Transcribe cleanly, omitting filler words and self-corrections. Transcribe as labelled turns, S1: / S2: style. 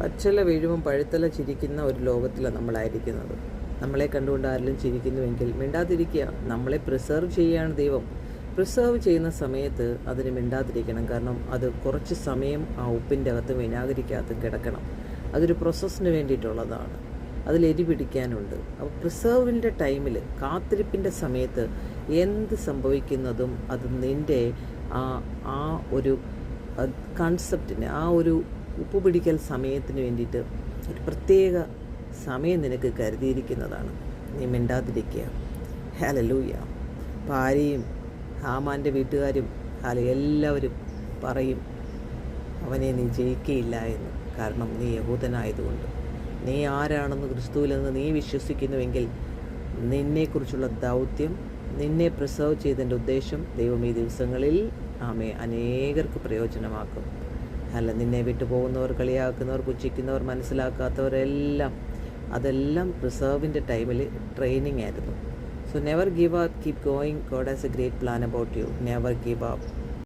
S1: പച്ചില വീഴുമ്പം പഴുത്തല ചിരിക്കുന്ന ഒരു ലോകത്തിലാണ് നമ്മളായിരിക്കുന്നത്. നമ്മളെ കണ്ടുകൊണ്ട് ആരെങ്കിലും ചിരിക്കുന്നുവെങ്കിൽ മിണ്ടാതിരിക്കുക. നമ്മളെ പ്രിസർവ് ചെയ്യുകയാണ് ദൈവം. പ്രിസർവ് ചെയ്യുന്ന സമയത്ത് അതിന് മിണ്ടാതിരിക്കണം. കാരണം അത് കുറച്ച് സമയം ആ ഉപ്പിൻ്റെ അകത്തും വിനാഗിരിക്കകത്തും കിടക്കണം. അതൊരു പ്രോസസ്സിന് വേണ്ടിയിട്ടുള്ളതാണ്. അതിൽ എരി പിടിക്കാനുണ്ട്. അപ്പോൾ പ്രിസർവിൻ്റെ ടൈമിൽ, കാത്തിരിപ്പിൻ്റെ സമയത്ത് എന്ത് സംഭവിക്കുന്നതും അത് നിൻ്റെ ആ ഒരു കൺസെപ്റ്റിന്, ആ ഒരു ഉപ്പ് പിടിക്കൽ സമയത്തിന് വേണ്ടിയിട്ട് ഒരു പ്രത്യേക സമയം നിനക്ക് കരുതിയിരിക്കുന്നതാണ്. നീ മിണ്ടാതിരിക്കുക. ഹല്ലേലൂയ. ഭാര്യയും ഹാമാൻ്റെ വീട്ടുകാരും എല്ലാവരും പറയും, അവനെ നീ ജയിക്കുകയില്ല എന്ന്. കാരണം നീ യഹൂദനായതുകൊണ്ട്. നീ ആരാണെന്ന്, ക്രിസ്തുവിലെന്ന് നീ വിശ്വസിക്കുന്നുവെങ്കിൽ നിന്നെക്കുറിച്ചുള്ള ദൗത്യം, നിന്നെ പ്രിസർവ് ചെയ്തതിൻ്റെ ഉദ്ദേശം ദൈവം ഈ ദിവസങ്ങളിൽ അനേകർക്ക് പ്രയോജനമാക്കും. നിന്നെ വിട്ടു പോകുന്നവർ, കളിയാക്കുന്നവർ, പുച്ഛിക്കുന്നവർ, മനസ്സിലാക്കാത്തവരെല്ലാം, അതെല്ലാം പ്രിസർവിൻ്റെ ടൈമിൽ ട്രെയിനിങ് ആയിരുന്നു. So never give up, keep going. God has A great plan about you. Never give up.